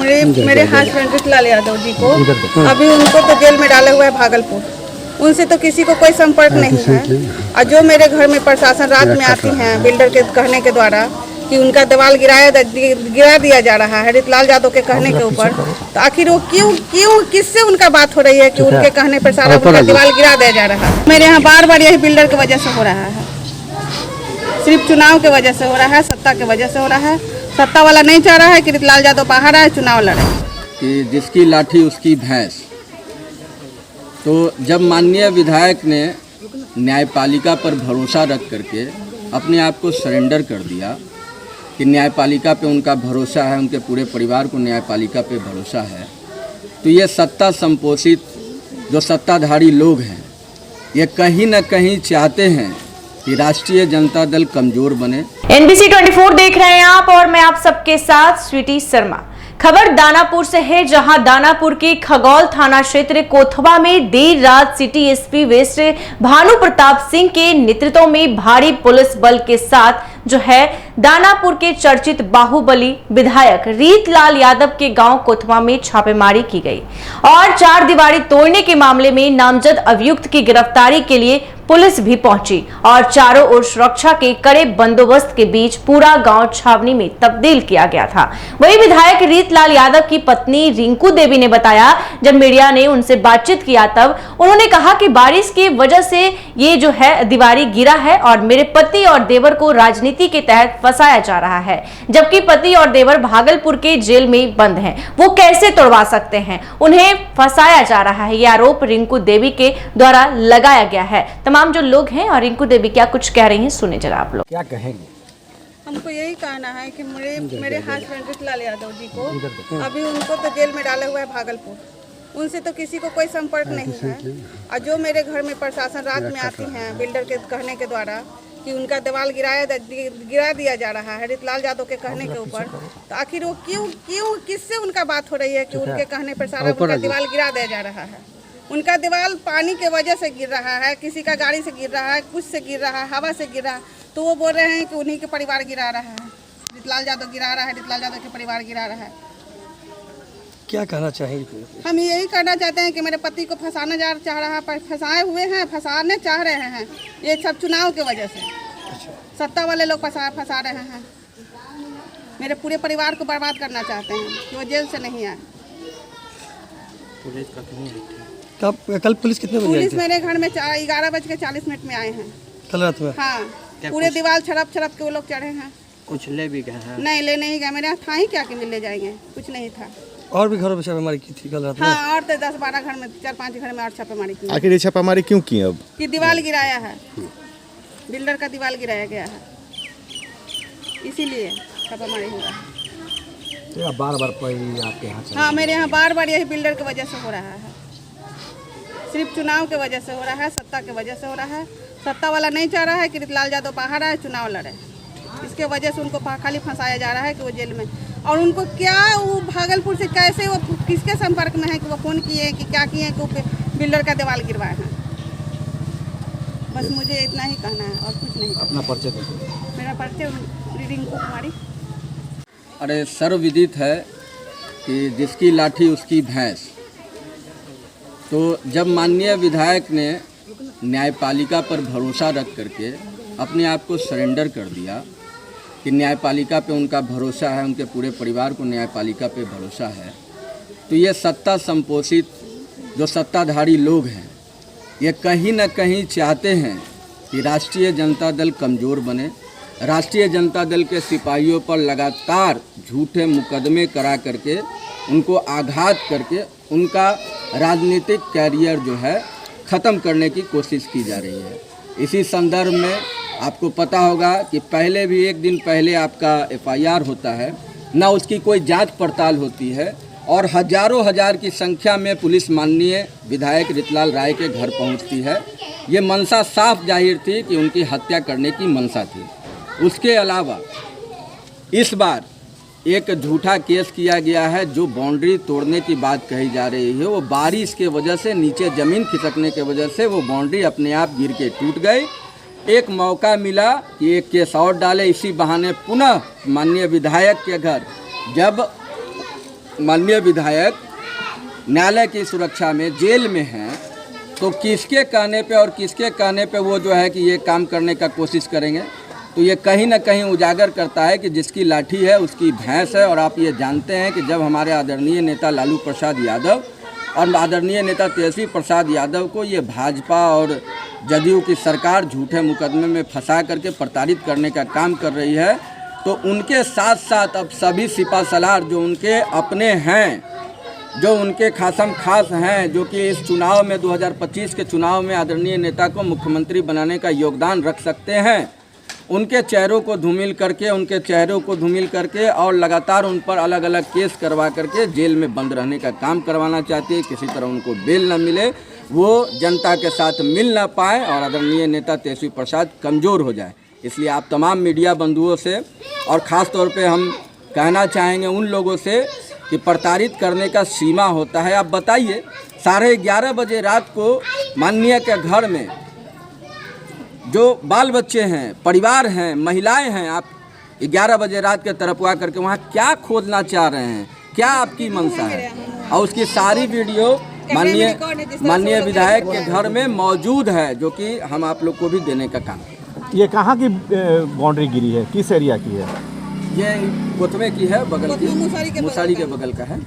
मेरे हस्बैंड ऋतलाल यादव जी को अभी उनको तो जेल में डाला हुआ है भागलपुर। उनसे तो किसी को कोई संपर्क नहीं है। और जो मेरे घर में प्रशासन रात में आती हैं बिल्डर के कहने के द्वारा कि उनका दीवार गिरा दिया जा रहा है ऋतलाल यादव के कहने के ऊपर, तो आखिर वो क्यों किससे उनका बात हो रही है कि उनके कहने पर सारा उनका दीवार गिरा दिया जा रहा है। मेरे यहाँ बार बार यही बिल्डर की वजह से हो रहा है, सिर्फ चुनाव की वजह से हो रहा है, सत्ता की वजह से हो रहा है। सत्ता वाला नहीं चाह रहा है कि ऋतलाल यादव बाहर आए, चुनाव लड़े। कि जिसकी लाठी उसकी भैंस। तो जब माननीय विधायक ने न्यायपालिका पर भरोसा रख करके अपने आप को सरेंडर कर दिया कि न्यायपालिका पे उनका भरोसा है, उनके पूरे परिवार को न्यायपालिका पे भरोसा है, तो ये सत्ता संपोषित जो सत्ताधारी लोग हैं ये कहीं न कहीं चाहते हैं कि राष्ट्रीय जनता दल कमजोर बने। NBC 24 देख रहे हैं आप और मैं आप सबके साथ स्वीटी शर्मा। खबर दानापुर से है, जहां दानापुर के खगौल थाना क्षेत्र कोथवा में देर रात city SP west Bhanu Pratap Singh के नेतृत्व में भारी पुलिस बल के साथ जो है दानापुर के चर्चित बाहुबली विधायक रीतलाल यादव के गांव कोथवा में छापेमारी की गई और चार दीवारी तोड़ने के मामले में नामजद अभियुक्त की गिरफ्तारी के लिए पुलिस भी पहुंची और चारों ओर सुरक्षा के कड़े बंदोबस्त के बीच पूरा गांव छावनी में तब्दील किया गया था। वहीं विधायक रीतलाल यादव की पत्नी रिंकू देवी ने बताया, जब मीडिया ने उनसे बातचीत किया तब उन्होंने कहा कि बारिश की वजह से ये जो है दीवारी गिरा है और मेरे पति और देवर को राजनीति के तहत फंसाया जा रहा है, जबकि पति और देवर भागलपुर के जेल में बंद हैं। वो कैसे तोड़वा सकते हैं, उन्हें फंसाया जा रहा है, ये आरोप रिंकू देवी के द्वारा लगाया गया है। तमाम जो लोग हैं और रिंकू देवी क्या कुछ कह रही हैं, सुने जरा आप लोग। क्या कहेंगे? हमको यही कहना है कि मेरे हस्बैंड ऋतलाल यादव जी को अभी उनको तो जेल में डाला हुआ है भागलपुर। उनसे तो किसी को कोई संपर्क नहीं है। और जो मेरे घर में प्रशासन रात में आती हैं बिल्डर के कहने के द्वारा कि उनका दीवार गिरा दिया जा रहा है ऋतलाल यादव के कहने के ऊपर, तो आखिर वो क्यों किससे उनका बात हो रही है कि उनके कहने पर सारा उनका दीवार गिरा दिया जा रहा है। उनका दीवार पानी के वजह से गिर रहा है, किसी का गाड़ी से गिर रहा है, कुछ से गिर रहा है, हवा से गिर रहा है, तो वो बोल रहे हैं कि उन्हीं के परिवार गिरा रहा है, ऋतलाल यादव गिरा रहा है, ऋतलाल यादव के परिवार गिरा रहा है। क्या कहना चाहेंगे? हम यही कहना चाहते हैं कि मेरे पति को फंसाना चाह रहा है, फंसाए हुए हैं, फंसाने चाह रहे हैं, ये सब चुनाव की वजह से। सत्ता वाले लोग फंसा रहे हैं, मेरे पूरे परिवार को बर्बाद करना चाहते हैं कि वो जेल से नहीं आए। कल पुलिस कितने बजे? पुलिस मेरे घर में 11:40 में आए हैं कल रात में। हाँ, पूरे दीवार छड़प के वो लोग चढ़े हैं। कुछ ले भी गए हैं? नहीं, ले नहीं गए, मेरे यहाँ था ही क्या कि ले जाएंगे, कुछ नहीं था। और भी घरों में छापेमारी की थी कल रात में? हाँ, और तो 10-12 घर में, 4-5 घर में और छापेमारी की। आखिर ये छापेमारी क्यों की? अब कि दीवार गिराया है, बिल्डर का दीवार गिराया गया है, इसीलिए छापेमारी हुआ है। तो बार-बार आपके यहाँ? हाँ, मेरे यहाँ बार-बार यही बिल्डर की वजह से हो रहा है, सिर्फ चुनाव की वजह से हो रहा है, सत्ता की वजह से हो रहा है। सत्ता वाला नहीं चाह रहा है कि ऋतलाल यादव बाहर आए, चुनाव लड़े। इसके वजह से उनको खाली फंसाया जा रहा है कि वो जेल में। और उनको क्या वो भागलपुर से कैसे, वो किसके संपर्क में है कि वो फ़ोन किए कि क्या किए कि वो बिल्डर का दीवार गिरवाए हैं। बस मुझे इतना ही कहना है और कुछ नहीं। अपना परिचय दीजिए। मेरा परिचय रिंकू कुमारी। अरे सर्वविदित है कि जिसकी लाठी उसकी भैंस। तो जब माननीय विधायक ने न्यायपालिका पर भरोसा रख करके अपने आप को सरेंडर कर दिया कि न्यायपालिका पे उनका भरोसा है, उनके पूरे परिवार को न्यायपालिका पे भरोसा है, तो ये सत्ता संपोषित जो सत्ताधारी लोग हैं ये कहीं न कहीं चाहते हैं कि राष्ट्रीय जनता दल कमज़ोर बने। राष्ट्रीय जनता दल के सिपाहियों पर लगातार झूठे मुकदमे करा करके उनको आघात करके उनका राजनीतिक कैरियर जो है ख़त्म करने की कोशिश की जा रही है। इसी संदर्भ में आपको पता होगा कि पहले भी एक दिन पहले आपका FIR होता है, ना उसकी कोई जांच पड़ताल होती है और हजारों हजार की संख्या में पुलिस माननीय विधायक ऋतलाल राय के घर पहुंचती है। ये मंशा साफ जाहिर थी कि उनकी हत्या करने की मंशा थी। उसके अलावा इस बार एक झूठा केस किया गया है, जो बाउंड्री तोड़ने की बात कही जा रही है, वो बारिश के वजह से नीचे ज़मीन खिसकने के वजह से वो बाउंड्री अपने आप गिर के टूट गई। एक मौका मिला कि एक केस और डाले, इसी बहाने पुनः माननीय विधायक के घर जब माननीय विधायक न्यायालय की सुरक्षा में जेल में हैं, तो किसके कहने पे और किसके कहने पे वो जो है कि ये काम करने का कोशिश करेंगे? तो ये कहीं ना कहीं उजागर करता है कि जिसकी लाठी है उसकी भैंस है। और आप ये जानते हैं कि जब हमारे आदरणीय नेता लालू प्रसाद यादव और आदरणीय नेता तेजस्वी प्रसाद यादव को ये भाजपा और जदयू की सरकार झूठे मुकदमे में फंसा करके प्रताड़ित करने का काम कर रही है, तो उनके साथ साथ अब सभी सिपासलार जो उनके अपने हैं, जो उनके खासम खास हैं, जो कि इस चुनाव में 2025 के चुनाव में आदरणीय नेता को मुख्यमंत्री बनाने का योगदान रख सकते हैं, उनके चेहरों को धूमिल करके और लगातार उन पर अलग अलग केस करवा करके जेल में बंद रहने का काम करवाना चाहती है। किसी तरह उनको बेल न मिले, वो जनता के साथ मिल ना पाए और आदरणीय नेता तेजस्वी प्रसाद कमज़ोर हो जाए। इसलिए आप तमाम मीडिया बंधुओं से और ख़ास तौर पे हम कहना चाहेंगे उन लोगों से कि प्रताड़ित करने का सीमा होता है। आप बताइए, 11:30 बजे रात को माननीय के घर में जो बाल बच्चे हैं, परिवार हैं, महिलाएं हैं, आप 11 बजे रात के तरफ आ करके वहाँ क्या खोदना चाह रहे हैं? क्या आपकी मंशा है? और उसकी सारी वीडियो माननीय विधायक के घर में मौजूद है, जो कि हम आप लोग को भी देने का काम करें। ये कहाँ की बाउंड्री गिरी है, किस एरिया की है? ये कोतवे की है, बगल की मुसारी के बगल का है।